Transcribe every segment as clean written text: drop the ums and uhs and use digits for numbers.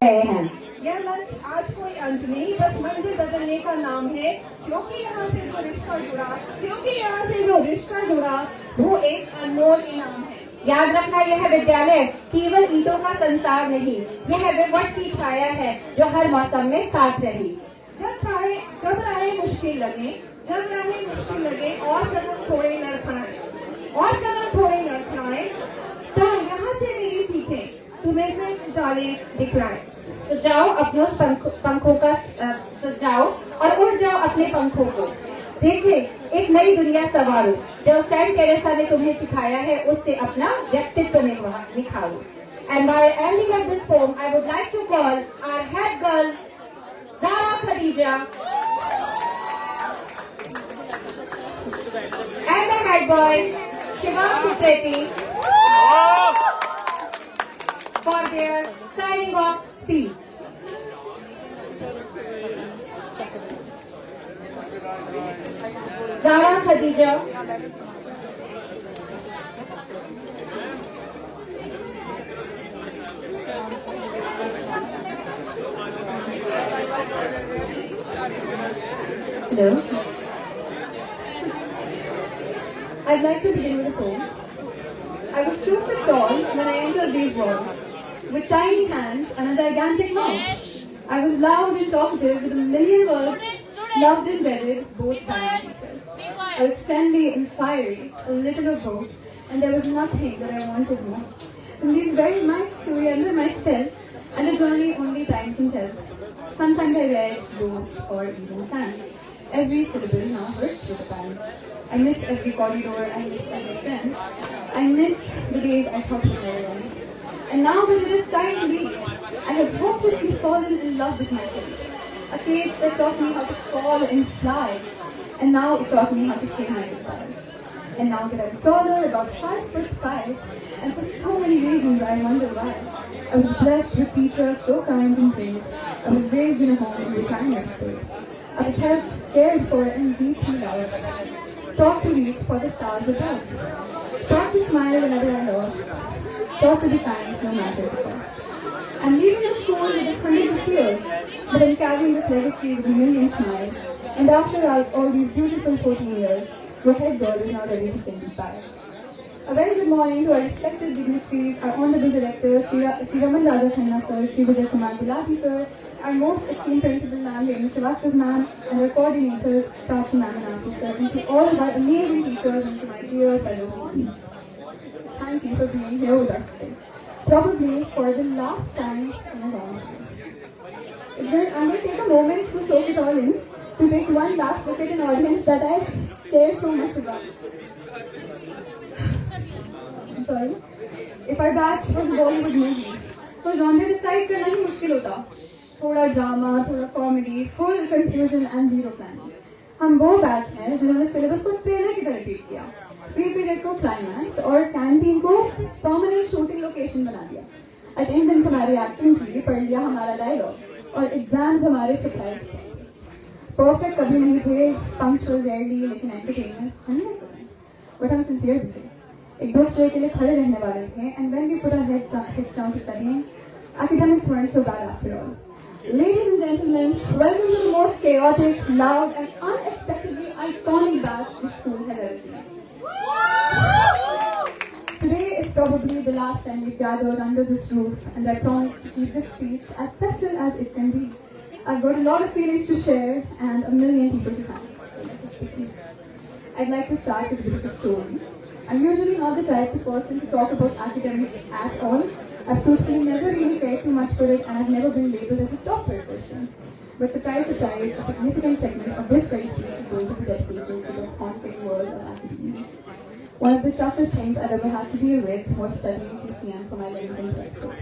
रहे हैं। यह लंच आज कोई अंत नहीं, बस मंजिल बदलने का नाम है, क्योंकि यहाँ से जो रिश्ता जुड़ा वो एक अनमोल इनाम है। याद रखना, यह विद्यालय केवल ईंटों का संसार नहीं, यह विवट की छाया है जो हर मौसम में साथ रही। जब राहें मुश्किल लगे और कदम थोड़े लड़खड़ाए, तो यहाँ से मेरी सीखें तुम्हें फिर जाले दिखलाए। तो जाओ और उड़ जाओ अपने पंखों को। देखे एक नई दुनिया सवारो, जो सेंट टेरेसा ने तुम्हें सिखाया है उससे अपना व्यक्तित्व निखारो। And by ending of this poem, I would like to call our head girl Zara Khadija and the head boy Shivam Supreti for their signing off speech. Zara Khadija. Hello. I'd like to begin with a poem. I was 2 feet tall when I entered these walls, with tiny hands and a gigantic mouth. I was loud and talkative with a million words, loved and dreaded both by my teachers. I was friendly and fiery, a little of both, and there was nothing that I wanted more. In these very nights to be under my spell, and a journey only time can tell. Sometimes I read, wrote, or even sang. Every syllable now hurts with a pang. I miss every corridor, I miss every friend. I miss the days I thought would never end. And now that it is time to leave, I have hopelessly fallen in love with my cage. A cage that taught me how to fall and fly. And now it taught me how to say my goodbyes. And now that I'm taller, about 5'5", and for so many reasons I wonder why. I was blessed with teachers so kind and brave. I was raised in a home in which I never stayed. I was helped, cared for, and deeply loved. Taught to reach for the stars above. Taught to smile whenever I lost. Taught to be kind no matter the cost. I'm leaving the school with hundreds of tears, but I'm carrying this legacy with a million smiles. And after all these beautiful 14 years, your head girl is now ready to say goodbye. A very good morning to our respected dignitaries, our Honorable Director, Shri Raman Raja Khanna Sir, Shri Vijay Kumar Gulati Sir, our most esteemed Principal Ma'am, Renu Srivastav Ma'am, and our coordinators, Prachi Ma'am and Ashu Sir, and to all of our amazing teachers and to my dear fellow students. Thank you for being here with us today. Probably for the last time in a long time. I'm going to take a moment to soak it all in, to take one last look at an audience that I care so much about. I'm sorry. If our batch was a Bollywood movie, तो genre decide करना ही मुश्किल होता. थोड़ा drama, थोड़ा comedy, full confusion and zero planning. हम वो batch हैं जिन्होंने सिलेबस को ट्रेलर की तरह ट्रीट किया, प्री पीरियड को क्लाइमैक्स और कैंटीन को परमानेंट शूटिंग लोकेशन बना दिया. अटेंडेंस हमारी एक्टिंग थी, पढ़ लिया हमारा डायलॉग, और एग्जाम्स हमारे सरप्राइज. परफेक्ट कभी नहीं थे, पंक्चुअल रेयरली, लेकिन एंटरटेनमेंट 100%. बट हम सिंसियर भी थे, एक दूसरे के लिए खड़े रहने वाले थे. And when we put our heads down to studying, academics weren't so bad after all. Ladies and gentlemen, welcome to the most chaotic, loud, and unexpectedly iconic batch this school has ever seen. Today is probably the last time we've gathered under this roof, and I promise to keep this speech as special as it can be. I've got a lot of feelings to share and a million people to thank. So let us begin. I'd like to start with a bit of a story. I'm usually not the type of person to talk about academics at all. I've truthfully never really cared too much for it, and I've never been labeled as a topper person. But surprise, surprise, a significant segment of this very speech is going to be dedicated to the haunting world of academia. One of the toughest things I've ever had to deal with was studying PCM for my 11th textbook.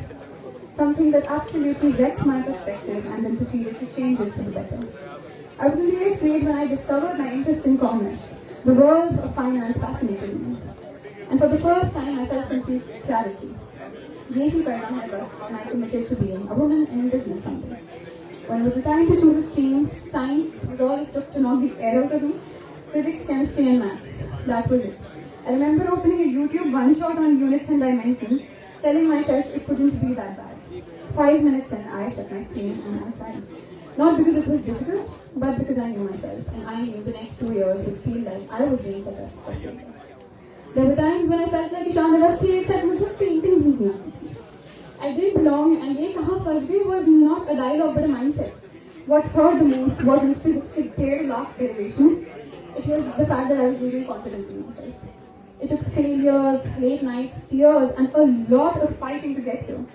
Something that absolutely wrecked my perspective and then proceeded to change it for the better. I was in the 8th grade when I discovered my interest in commerce. The world of finance fascinated me. And for the first time, I felt complete clarity. यही करना है बस, and I committed to being a woman in business someday. When it was the time to choose a stream, science was all it took to knock the air out of me. Physics, chemistry, and maths. That was it. I remember opening a YouTube one-shot on units and dimensions, telling myself it couldn't be that bad. 5 minutes in, I shut my screen and I cried. Not because it was difficult, but because I knew myself, and I knew the next 2 years would feel like I was being set up for failure. There were times when I felt like Ishan Awasthi, except मुझे painting भी नहीं आती थी. I didn't belong, and ये कहाँ फंस गई was not a dialogue but a mindset. What hurt the most wasn't physics के 1.5 lakh derivations. It was the fact that I was losing confidence in myself. It took failures, late nights, tears, and a lot of fighting to get here.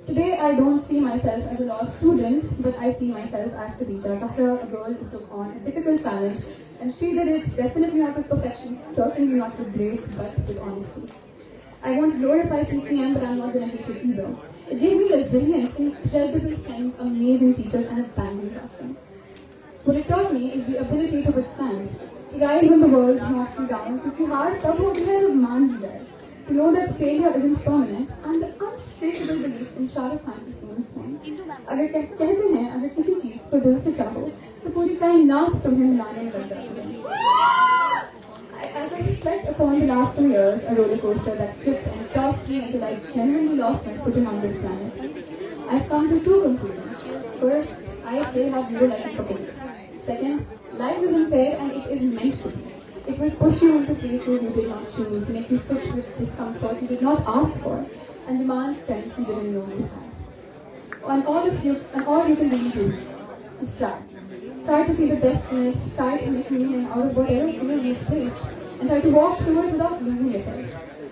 Today, I don't see myself as a law student, but I see myself as Khadija Zahra, a girl who took on a difficult challenge, and she did it definitely not with perfection, certainly not with grace, but with honesty. I won't glorify PCM, but I'm not going to hate it either. It gave me resilience, incredible friends, amazing teachers, and a banging classroom. What it taught me is the ability to withstand, to rise when the world knocks you down, क्योंकि हार तब होती है जब मान ली जाए. To know that failure isn't permanent, and the unshakable belief in Shah Rukh Khan की famous line. अगर कहते हैं अगर किसी चीज को दिल से चाहो तो पूरी कायनात तुम्हें मिलाने में लग जाती है. As I reflect upon the last 2 years, a roller coaster that flipped and tossed me until I genuinely lost my footing on this planet, I've come to 2 conclusions. First, I still have zero liking for politics. Second, life isn't fair and it is meant to be. It will push you into places you did not choose, make you sit with discomfort you did not ask for, and demand strength you didn't know you had. And all you can really do is try. Try to see the best in it, try to make meaning out of whatever is misplaced, and try to walk through it without losing yourself.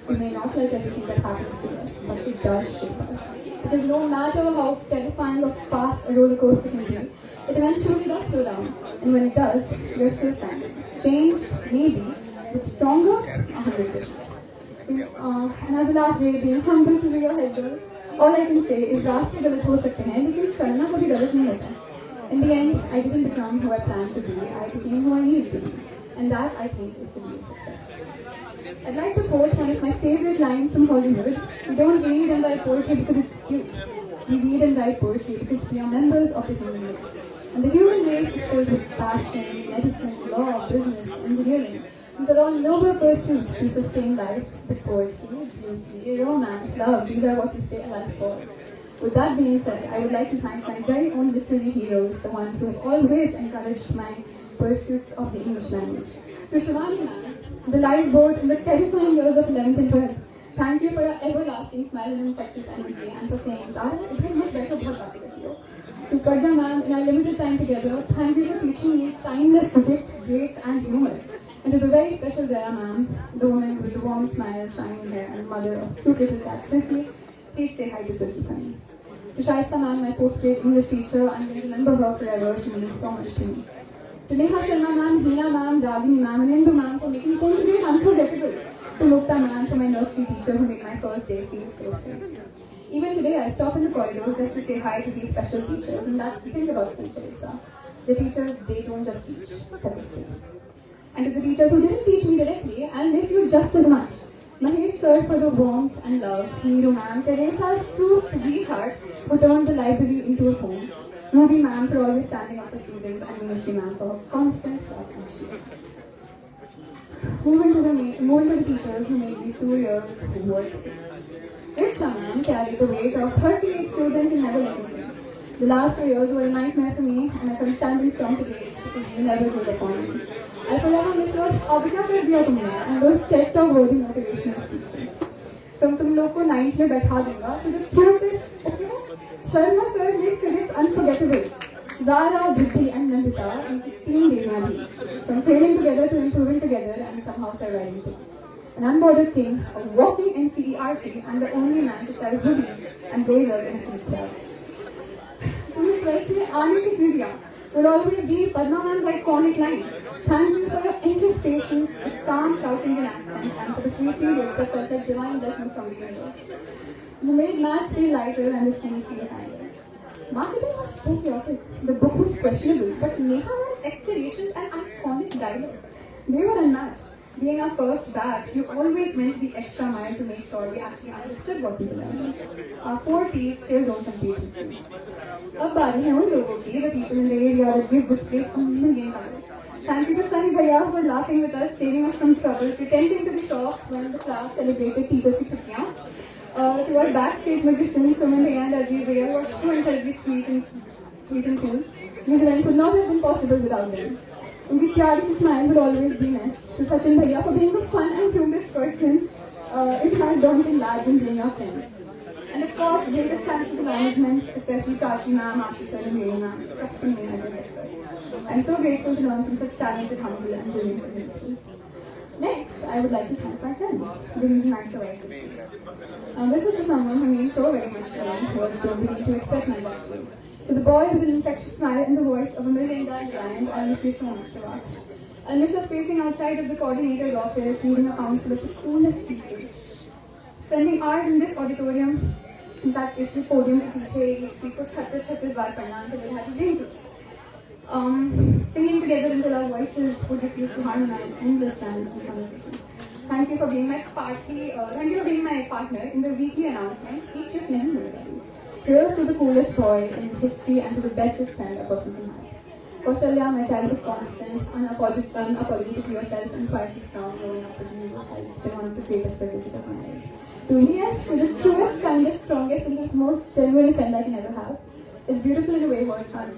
We may not like everything that happens to us, but it does shape us. Because no matter how terrifying or fast a roller coaster can be, it eventually does slow down. And when it does, you're still standing. Changed, maybe, but stronger, 100%. And as the last day, being humble to be your head girl, all I can say is रास्ते गलत हो सकते हैं, लेकिन चलना कभी गलत नहीं होता. In the end, I didn't become who I planned to be. I became who I needed to be. And that, I think, is the real success. I'd like to quote one of my favorite lines from Hollywood. We don't read and write poetry because it's cute. We read and write poetry because we are members of the human race. And the human race is filled with passion, medicine, law, business, engineering. These are all noble pursuits to sustain life, but poetry, beauty, romance, love, these are what we stay alive for. With that being said, I would like to thank my very own literary heroes, the ones who have always encouraged my pursuits of the English language. To Shivani ma'am, the lifeboat in the terrifying years of 11th and 12th, thank you for your everlasting smile and infectious energy, and for saying, Zara, it was much better बहुत बातें करती हो. To Pragya ma'am, in our limited time together, thank you for teaching me timeless wit, grace, and humor. And to the very special Jaya ma'am, the woman with the warm smile, shining hair, and mother of cute little cat Silky, please say hi to Silky for me. To Shaista ma'am, my 4th grade English teacher, I'm going to remember her forever. She means so much to me. To Neha Sharma ma'am, Hina ma'am, Ragini ma'am, and Indu ma'am for making 10th grade unforgettable. To Mukta ma'am for my nursery teacher who made my first day feel so safe. Even today, I stop in the corridors just to say hi to these special teachers, and that's the thing about St. Teresa. The teachers, they don't just teach, but they stay. And to the teachers who didn't teach me directly, I'll miss you just as much. Mahesh sir for the warmth and love, Neeru ma'am, Teresa's true sweetheart who turned the library into a home, Ruby ma'am for always standing up for students, and Ministry ma'am for constant love and cheer. Moving to the teachers who made these 2 years worth it. Richa ma'am carried the weight of 38 students in never letting sing. The last 2 years were a nightmare for me, and if I'm standing strong today, it's because you never gave up on me. I forever miss your अब क्या कर दिया तुमने and those TED Talk worthy motivational speeches. From तुम लोग को 9th में बैठा दूँगा to the cutest, okay? Sharma sir made physics unforgettable. Zara, Dhiti, and Nandita इनकी 3 देवियाँ थी. From failing together to improving together and somehow surviving physics. An unbothered king, a walking NCERT, and the only man to style hoodies and blazers in a physics lab. तुम्हें 12th में आने की सीढ़ियाँ will always be Padma Man's iconic line. Thank you for your endless patience, a calm South Indian accent, and for the few periods that felt like divine blessing from the universe. You made maths feel lighter and history feel kinder. Marketing was so chaotic. The book was questionable, but Neha Man's explorations and iconic dialogues, they were unmatched. Being our first batch, you always went the extra mile to make sure we actually understood what we were learning. Our 4 T's still don't compete with you. अब बारी है उन लोगों की, the people in the area that give this place $1 million. Thank you to Sunny Bhaiya for laughing with us, saving us from trouble, pretending to be shocked when the class celebrated teachers' की छुट्टियाँ. To our backstage magicians, Suman and Ajit Bhaiya, who are so incredibly sweet and cool. These events would not have been possible without them. उनकी प्यारी सी smile would always be missed. To Sachin Bhaiya for being the fun and humorous person in front of daunting lads and being your friend. And of course, greatest thanks to the management, especially Prachi ma'am, Ashish sir and Mary ma'am, trusting me as a director. I'm so grateful to learn from such talented, humble and brilliant individuals. Next, I would like to thank my friends, the reason I survived this place. This is to someone who means so very much to me, words don't begin to express my gratitude. To the boy with an infectious smile and the voice of a million dandelions, I miss you so much to watch. I'll miss us pacing outside of the coordinator's office, leading a council of the coolest people. Spending hours in this auditorium, in fact, इस podium के पीछे इस चीज़ को 36 बार पढ़ना until it had to drink to. Singing together until our voices would refuse to harmonize endless times and conversations. Thank you for being my partner in the weekly announcements. Keep your name moving. Here's to the coolest boy in history and to the bestest friend a person can have. Kaushalya, my childhood constant, unapologetic to yourself and quietly strong, growing up with you has been one of the greatest privileges of my life. To me, yes, to the truest, kindest, strongest, and the most genuine friend I can ever have. It's beautiful in a way words can't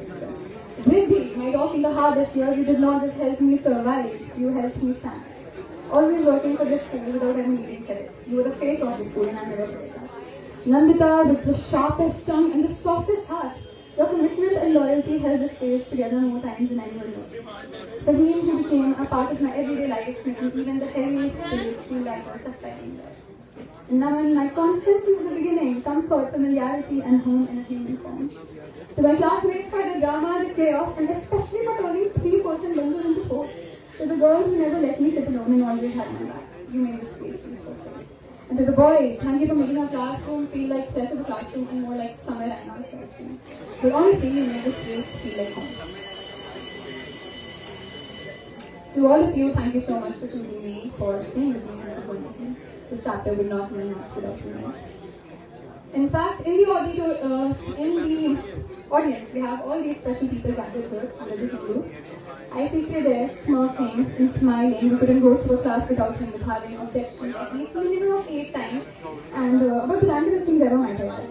express. Riddhi, my rock in the hardest years, you did not just help me survive, you helped me stand. Always working for this school without ever needing credit. You were the face of the school and I never forget that. Nandita, with the sharpest tongue and the softest heart, your commitment and loyalty held this place together more times than anyone knows. Fahim, who became a part of my everyday life, making even the heaviest days feel lighter just by being there. And Naman, my constant since the beginning, comfort, familiarity, and home in a human form. To my classmates for the drama, the chaos, and especially for turning 3% lunges into 4. To the girls who never let me sit alone and always had my back. You made this place feel so safe. And to the boys, thank you for making our classroom feel like less of a classroom and more like somewhere I know classroom. But honestly, you made this place feel like home. To all of you, thank you so much for choosing me, for staying with me and supporting me. This chapter would not mean much without you. In fact, in the audience, we have all these special people gathered here under this roof. I see Pradesh smirking and smiling. We couldn't go through a class without him, with having objections at least a minimum of 8 times, and about the randomest things ever might have.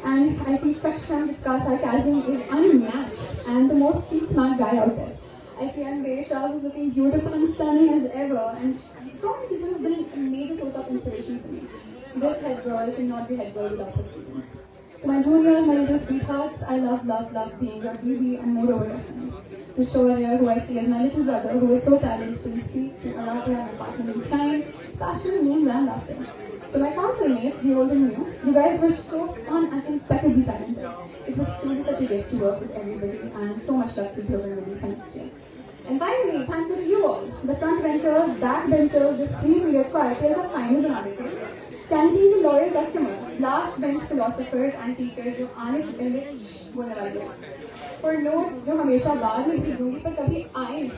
And I see Saksham, his sarcasm is unmatched, and the most street smart guy out there. I see Anvesha, who's looking beautiful and stunning as ever, and so many people have been a major source of inspiration for me. This head girl cannot be head girl without her students. To my juniors, my little sweethearts, I love being your baby and moreover your friend. To Shoarya, who I see as my little brother, who is so talented to speak, to Aradhya, my partner in crime, passion, memes and laughter. To my council mates, the old and new, you guys were so fun and impeccably talented. It was truly such a gift to work with everybody, and so much luck to Dhruv and for next year. And finally, thank you to you all, the front benchers, back benchers, the free periods को IPL का finals बनाने थे, canteen के loyal customers, last bench philosophers and teachers जो आने से पहले बोलने वाले हैं, for notes जो हमेशा बाद में भेजूंगी पर कभी आए नहीं,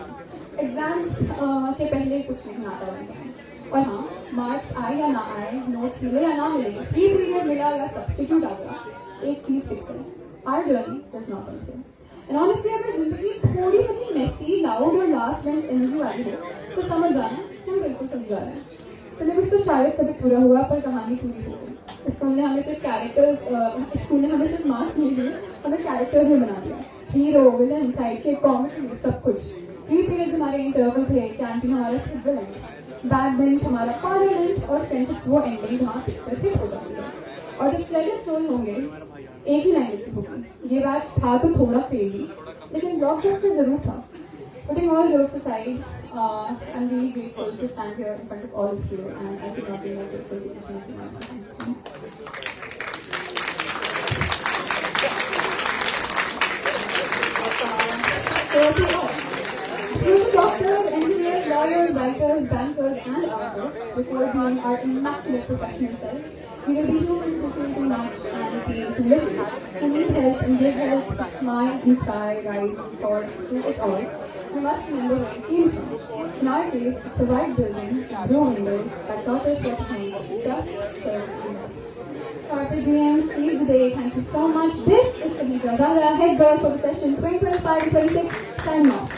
exams के पहले कुछ नहीं आता उनका, और हाँ, marks आए या ना आए, notes मिले या ना मिले, free period मिला या substitute आ गया, एक चीज fix है, our journey does not end here. And honestly, अगर जिंदगी थोड़ी सी messy, loud और last bench energy वाली हो, तो समझ जाना, हम बिल्कुल समझ जा रहे हैं. सिलेबस तो शायद कभी पूरा हुआ, पर कहानी पूरी हो गई. स्कूल ने हमें सिर्फ कैरेक्टर्स, स्कूल ने हमें सिर्फ मार्क्स नहीं दिए, हमें कैरेक्टर्स में बना दिया. हीरो, विलन, साइड के, कॉमेडी, सब कुछ. फ्री पीरियड्स हमारे इंटरवल थे, कैंटीन हमारा स्विट्जरलैंड, बैक बेंच हमारा पार्लियामेंट और फ्रेंडशिप्स वो एंडिंग जहाँ पिक्चर हिट हो जाती है. और जब क्रेडिट्स रोल होंगे, एक ही लैंग्वेज की होगी. ये बैच था तो थोड़ा क्रेजी, लेकिन ब्लॉकबस्टर जरूर था. Putting all jokes aside, I'm really grateful to stand here in front of all of you, and I could not be more grateful to each and every one of you. Thank you so much. So to us, future doctors, engineers, lawyers, writers, bankers, and artists, before being our immaculate professional selves, we will be humans who feel too much and feel too little, who need help and give help, to smile and cry, rise and fall, through it all. We must remember where it came from. In our case, it's a white building with blue windows that taught us what it means, just serve and love. Carpe Diem, seize the day. Thank you so much. This is Khadija Zahra, head girl for the session 2025-26. Sign off.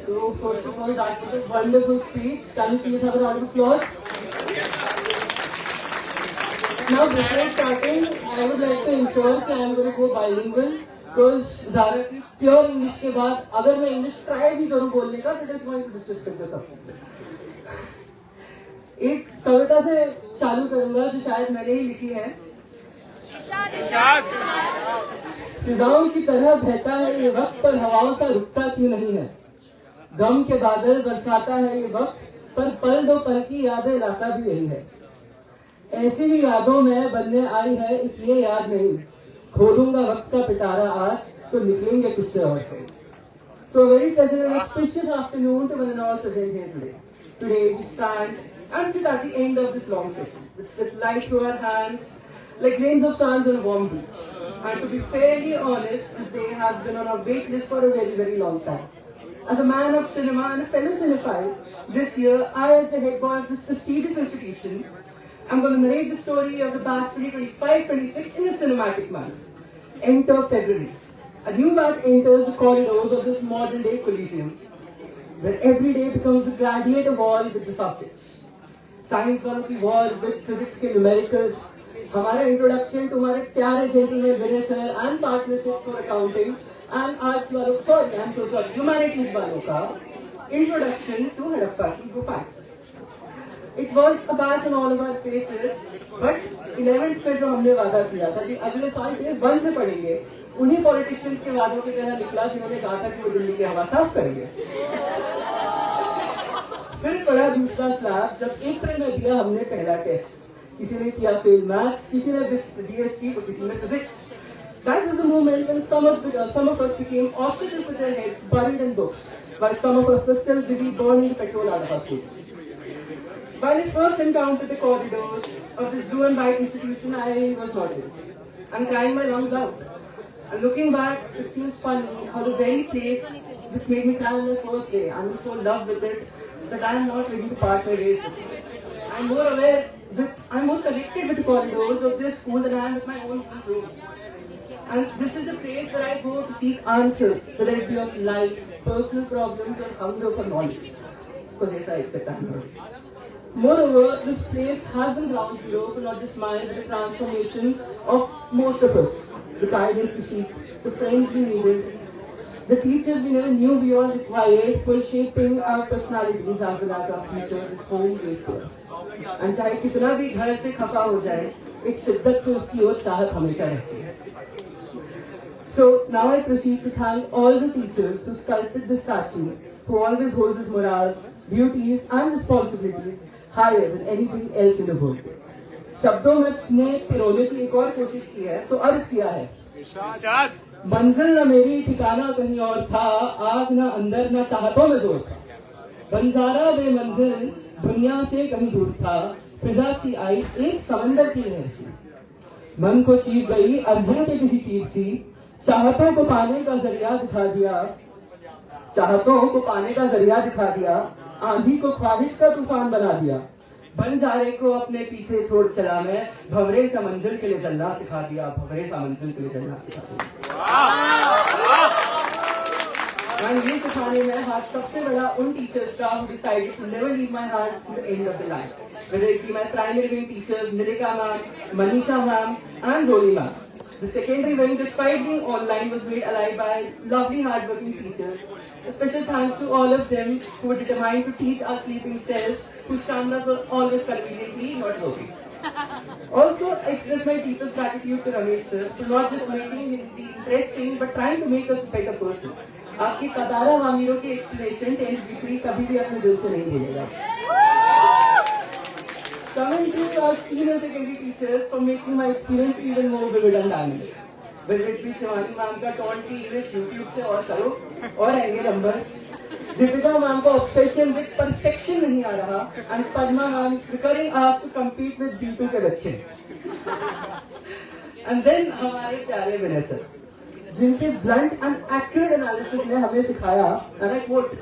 So first of all, that was a wonderful speech. Can you please have a round of applause? Now before starting, I would like to ensure that I am going to go bilingual because ज़्यादा pure English के बाद अगर मैं English try भी करूँ बोलने का, it is going to disrespect the subject. एक कविता से चालू करूँगा जो शायद मैंने ही लिखी है. फिजाओं की तरह बहता है ये वक्त पर हवाओं सा रुकता क्यों नहीं है. गम के बादल बरसाता है ये वक्त पर पल दो पल की यादें लाता भी यही है. ऐसी ही यादों में बनने आई है एक ये याद नहीं. खोलूंगा वक्त का पिटारा आज तो निकलेंगे किससे और कहीं. So very pleasant and auspicious afternoon to one and all present here today. Today we stand and sit at the end of this long session, which slip light to our hands like grains of sand on a warm beach. And to be fairly honest, this day has been on our wait list for a very, very long time. As a man of cinema and a fellow cinephile, this year, I as the head boy of this prestigious institution, I'm going to narrate the story of the batch 2025-26 in a cinematic manner. Enter February. A new batch enters the corridors of this modern-day Coliseum, where every day becomes a gladiator wall with the subjects. Science वालों की wall with physics के numericals. हमारा introduction to हमारे प्यारे gentleman Vinay sir and partnership for accounting and arts वालों, I'm so sorry, humanities वालों का introduction to Harappa की गुफाएं. It was a bash on all of our faces, but 11th पे जो हमने वादा किया था कि अगले साल डे 1 से पढ़ेंगे, उन्हीं पॉलिटिशियंस के वादों की तरह निकला जिन्होंने कहा था कि वो दिल्ली की हवा साफ करेंगे. फिर पढ़ा दूसरा स्लैब जब अप्रैल में दिया हमने पहला टेस्ट. किसी ने किया फेल मैथ्स, किसी ने DST तो किसी ने physics. That was the moment when some of us became ostriches with their heads buried in books, while some of us were still busy burning the petrol out of our students. While I first encountered the corridors of this blue and white institution, I was not ill. I'm crying my lungs out. And looking back, it seems funny how the very place which made me cry on the first day, I'm so in love with it that I'm not ready to part my ways with it. I'm more connected with the corridors of this school than I am with my own rooms. And this is the place where I go to seek answers, whether it be of life, personal problems, or hunger for knowledge. Because yes, I accept I'm not. Moreover, this place has been ground zero for not just mine, but the transformation of most of us. The guidance we seek, the friends we needed, the teachers we never knew we all required for shaping our personalities as well as our future. This home gave to us. And चाहे कितना भी घर से खफा हो जाए, एक शिद्दत से उसकी ओर चाहत हमेशा रहती है. So now I proceed to thank all the teachers who sculpted this statue, who always holds his morals, duties, and responsibilities higher than anything else in the world. शब्दों में पिरोने की एक और कोशिश की है, तो अर्ज किया है. मंजिल न मेरी ठिकाना कहीं और था, आग न अंदर न चाहतों में जोर था. बंजारा बेमंजिल दुनिया से कहीं दूर था, फिजा सी आई एक समंदर की लहर सी. मन को चीर गई अर्जुन के किसी तीर सी, चाहतों को पाने का जरिया दिखा दिया. चाहतों को पाने का जरिया दिखा दिया, आंधी को ख्वाहिश का तूफान बना दिया. बंजारे को अपने पीछे छोड़ चला मैं, भंवरे सा मंजिल के लिए चलना सिखा दिया. भंवरे सा मंजिल के लिए चलना सिखा दिया. And ये सिखाने में हाथ सबसे बड़ा उन टीचर्स का who decided to never leave my hands to the end of the line. Whether it be my primary wing teachers, Nirika ma'am, Manisha ma'am, and Roli ma'am. The secondary wing, despite being online, was made alive by lovely, hardworking teachers. A special thanks to all of them who were determined to teach our sleeping selves, whose cameras were always conveniently not working. Also, I express my deepest gratitude to Ramesh sir for not just making it interesting, but trying to make us a better person. आपकी कतारा वामीरों की explanation 10th B3 कभी भी अपने दिल से नहीं भूलेगा. Coming to our senior secondary teachers for making my experience even more vivid and dynamic. Whether it be Shivani ma'am का टॉन्टी इंग्लिश यूट्यूब से और करो और आएंगे नंबर. दीपिका मैम का ऑब्सेशन विद परफेक्शन नहीं आ रहा. And Padma ma'am is recurring asked to compete with Deepu के बच्चे. एंड देन हमारे प्यारे विनय सर, जिनके ब्लंट एंड एक्यूरेट एनालिसिस ने हमें सिखाया, एंड आई कोट,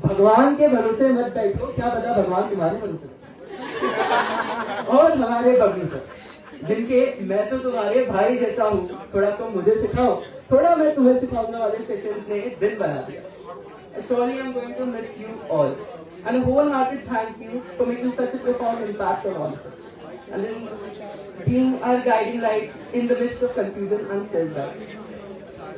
भगवान के भरोसे मत बैठो, क्या पता भगवान तुम्हारे भरोसे. और हमारे बबलू सर, जिनके मैं तो तुम्हारे भाई जैसा हूँ, थोड़ा तुम मुझे सिखाओ, थोड़ा मैं तुम्हें सिखाऊंगा वाले सेशंस ने दिन बना दिया. Surely I'm going to miss you all. And a wholehearted thank you for making such a profound impact on all of us. And then being our guiding lights in the midst of confusion and self-doubts.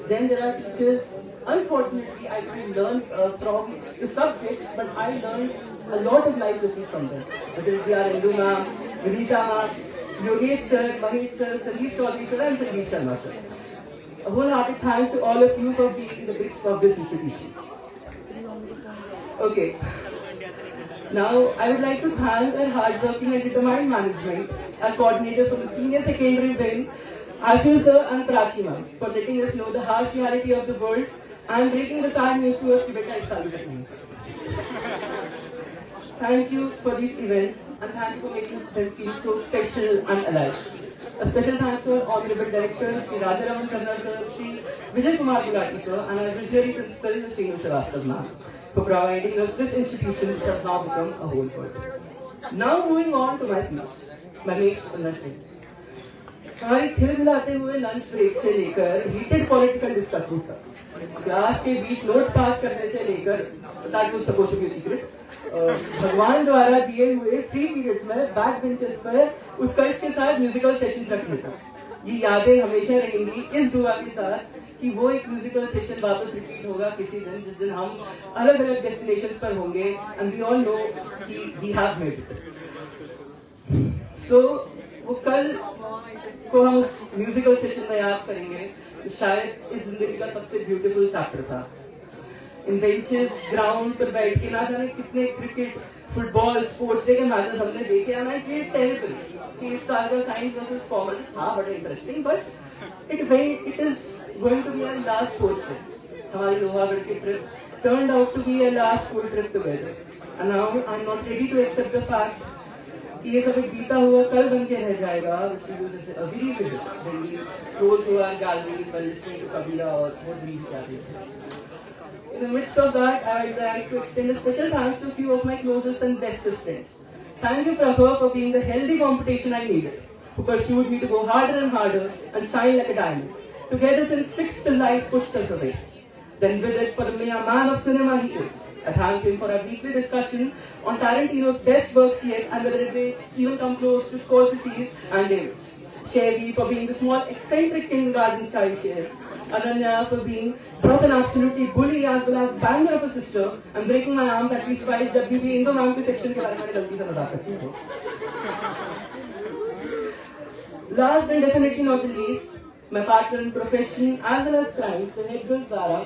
Then there are teachers. Unfortunately, I couldn't learn from the subjects, but I learned a lot of life lessons from them. Whether it be our Indu ma'am, Vinita ma'am, Yogesh sir, Mahesh sir, Sandeep Chaudhary sir, and Sandeep Sharma sir. A wholehearted thanks to all of you for being the bricks of this institution. Okay. Now, I would like to thank our hardworking and determined management, our coordinators from the senior secondary wing, Ashu sir and Prachi ma'am, for letting us know the harsh reality of the world and breaking the sad news to us कि बेटा इस साल भी नहीं. Thank you for these events and thank you for making them feel so special and alive. A special thanks to our Honorable Director, Sri Rajaraman Khanna sir, Sri Vijay Kumar Gulati sir, and our visionary principal, Sri Srivastava ma'am, for providing us this institution which has now become a whole world. Now moving on to my peers, my mates and my friends. हमारे खिलखिलाते हुए lunch break से लेकर heated political discussions तक, class के बीच notes pass करने से लेकर that was supposed to be secret, भगवान द्वारा दिए हुए फ्री पीरियड्स में बैक बेंचेस पर उत्कर्ष के साथ म्यूजिकल सेशंस रख लेता. ये यादें हमेशा रहेंगी इस दुआ के साथ कि वो एक म्यूजिकल सेशन वापस रिपीट होगा किसी दिन, जिस दिन हम अलग अलग डेस्टिनेशंस पर होंगे एंड वी ऑल नो कि वी हैव मेड इट. सो वो कल को हम उस म्यूजिकल सेशन में याद करेंगे तो शायद इस जिंदगी का सबसे ब्यूटीफुल चैप्टर था. इन बेंचेस ग्राउंड पर बैठ के ना जाने कितने क्रिकेट, फुटबॉल, स्पोर्ट्स डे के मैचेस हमने देखे. एंड आई फील टेरिबल कि इस साल का साइंस वर्सेस कॉमर्स था बड़ा interesting, but it is going to be our last sports trip. हमारी लोहागढ़ की trip turned out to be a last school trip together. And now I'm not ready to accept the fact कि ये सब एक बीता हुआ कल बन के रह जाएगा, which we will just revisit when we scroll through our galleries while listening to Kabira or what we have. In the midst of that, I would like to extend a special thanks to a few of my closest and bestest friends. Thank you, Prabha, for being the healthy competition I needed, who pursued me to go harder and harder and shine like a diamond. Together since 6 till life puts us away. Then with it, for the mere man of cinema he is. I thank him for our weekly discussion on Tarantino's best works yet and whether it may even come close to Scorsese's and David's. Chevy for being the small eccentric kindergarten child she is. Ananya for being both an absolutely bully as well as banger of a sister and breaking my arms at least twice जब भी इंदो ma'am के section के बारे में गलती से मजाक करती हूँ. Last and definitely not the least, my partner in profession as well as crime, the head girl Zara,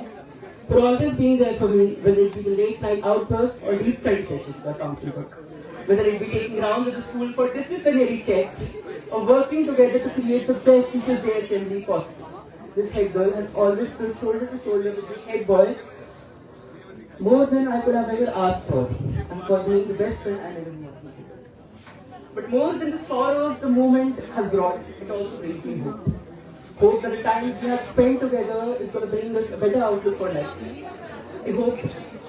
for always being there for me, whether it be the late night outbursts or deep study sessions that council work. Whether it be taking rounds of the school for disciplinary checks or working together to create the best Teachers' Day assembly possible. This head girl has always stood shoulder to shoulder with this head boy more than I could have ever asked for, and for being the best friend I ever met. But more than the sorrows the moment has brought, it also brings me hope. Hope that the times we have spent together is going to bring us a better outlook for life. I hope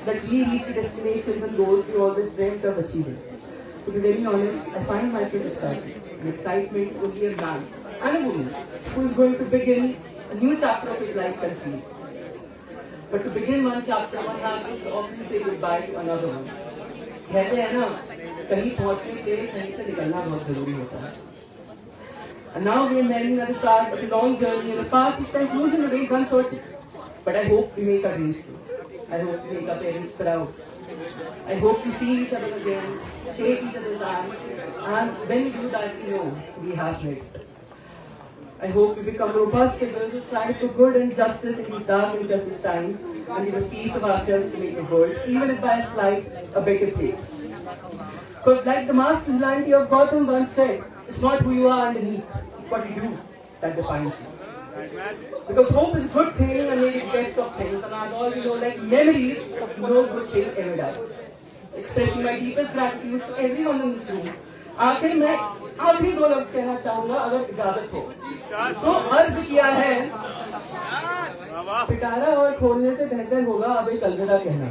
that we reach the destinations and goals we always dreamt of achieving. To be very honest, I find myself excited. And excitement will be a man and a woman who is going to begin a new chapter of his life complete. But to begin one chapter, one has to often say goodbye to another one. कहते हैं ना, कहीं पहुंचने से कहीं से निकलना बहुत जरूरी होता है. And now we are nearing at the start of a long journey and a path whose conclusion remains uncertain. But I hope we make our dreams true. I hope we make our parents proud. I hope we see each other again, shake each other's hands, and when we do that, we know we have made it. I hope we become robust figures who strive for good and justice in these dark and selfish times, and give a piece of ourselves to make the world, even if by a slight, a better place. Because like the masked vigilante of Gotham once said, it's not who you are underneath, it's what you do that defines you. Because hope is a good thing and maybe the best of things, and as all we know, like memories, no good thing ever dies. Expressing my deepest gratitude to everyone in this room. आखिर मैं आखिरी 2 लफ्ज कहना चाहूंगा अगर इजाजत हो तो. अर्ज किया है पिटारा और खोलने से बेहतर होगा अब एक अलविदा कहना.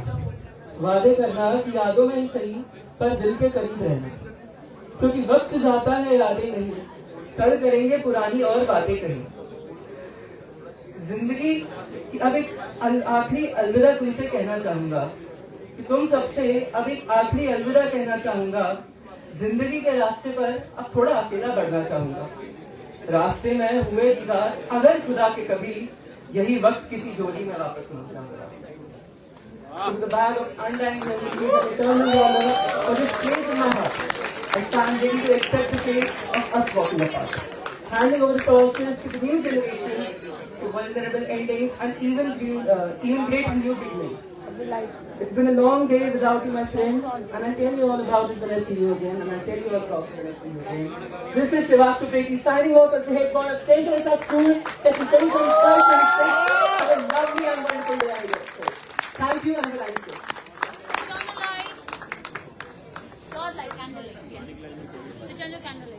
वादे करना कि यादों में ही सही पर दिल के करीब रहना, क्योंकि वक्त जाता है यादें नहीं, कल करेंगे पुरानी और बातें कहीं. जिंदगी की अब एक आखिरी अलविदा तुमसे कहना चाहूंगा कि तुम सबसे अब एक आखिरी अलविदा कहना चाहूंगा। जिंदगी के रास्ते पर अब थोड़ा अकेला बढ़ना चाहूंगा। रास्ते में हुए दीदार अगर खुदा के कभी, यही वक्त किसी जोड़ी में वापस मिलना होगा। With the bag of undying memories and eternal wonder for this place in my heart, I stand ready to accept the fate of us walking apart. Handing over the torches to the new generations, to vulnerable endings and even great new beginnings. It's been a long day without you, my friend, and I'll tell you all about it when I see you again, and I'll tell you all about it when I see you again. This is Shivakshu Peki signing off as the head boy of St. Teresa School, session 2025-26. Have a lovely and wonderful day ahead. Thank you and have a nice day.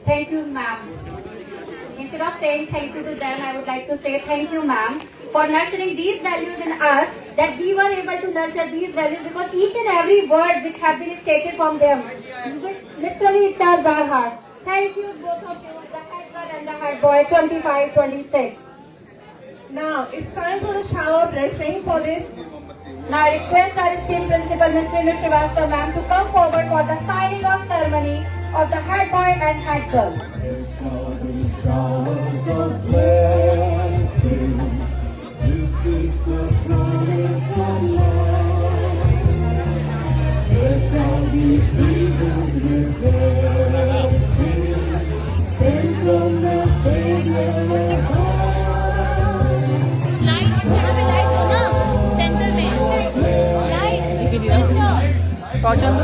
Thank you, ma'am. Instead of saying thank you to them, I would like to say thank you, ma'am, for nurturing these values in us, that we were able to nurture these values, because each and every word which have been stated from them, literally it touched our hearts. Thank you, both of you, the head girl and the head boy, 25-26. Now it's time for a shower blessing for this. Now I request our esteemed principal, Ms. Renu Srivastava ma'am, to come forward for the signing off ceremony of the head boy and head girl. Showers of blessing. This is the promise of love. There shall be seasons refreshing, sent from the Savior above. Light यहाँ पे light हो ना centre में light centre torture दो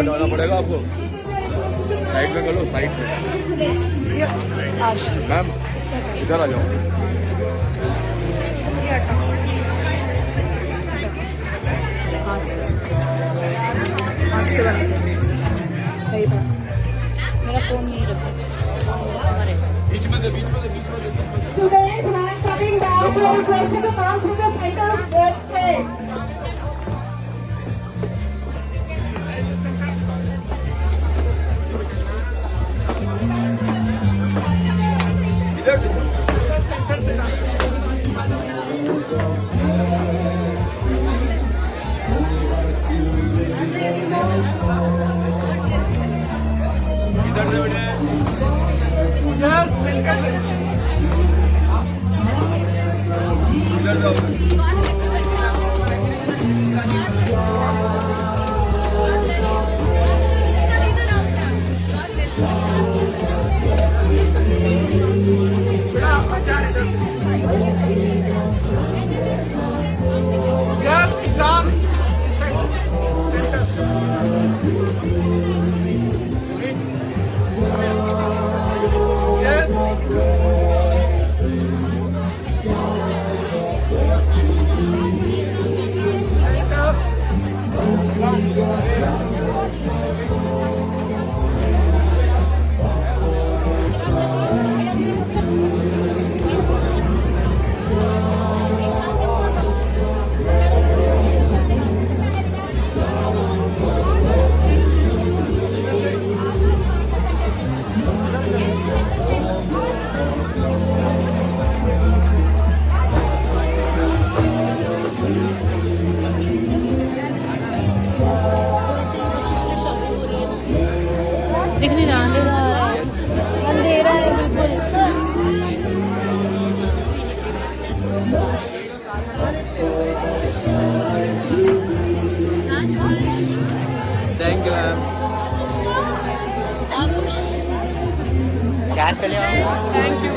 डालना पड़ेगा आपको side में करो साइड में मैम इधर आ जाओ मेरा फोन नहीं रखा बीच में Students, now coming down, we are requested to come through the center of both states. दिख नहीं रहा, अंधेरा आ रहा है, अंधेरा है बिल्कुल। Thank you ma'am. क्या चले thank you.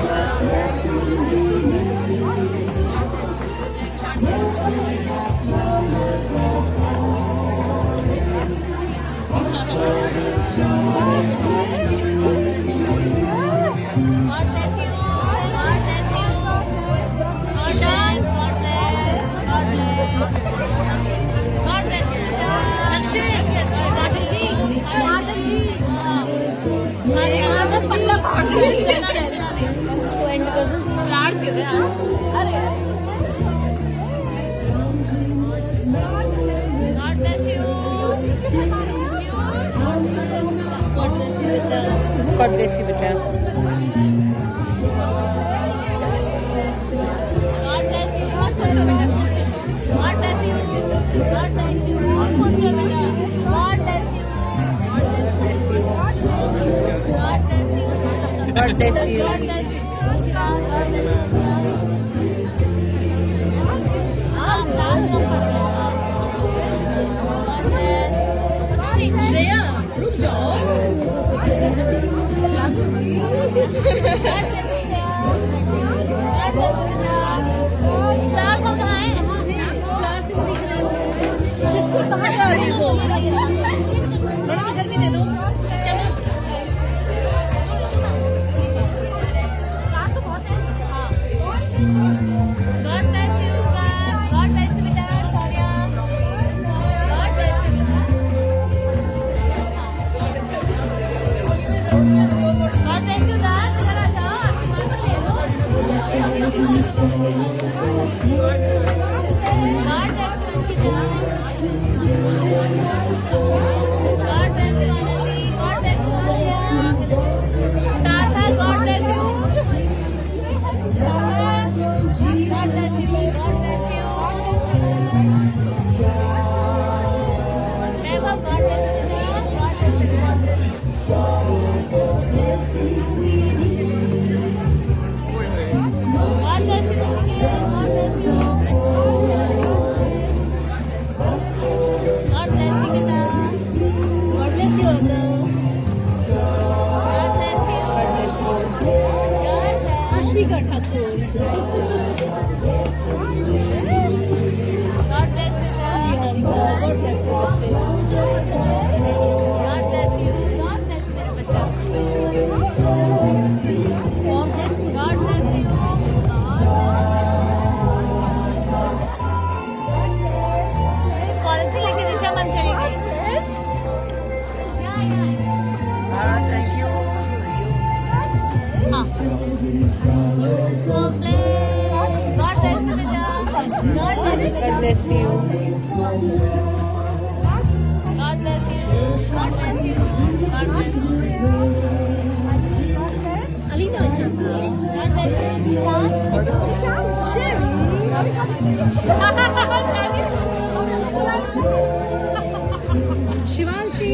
God bless you, beta. God bless you. Shreya रुक जाओ। God bless you. God bless you. God bless you. God bless you. Alina Chandra. God bless you. Sherry. Shivanshi.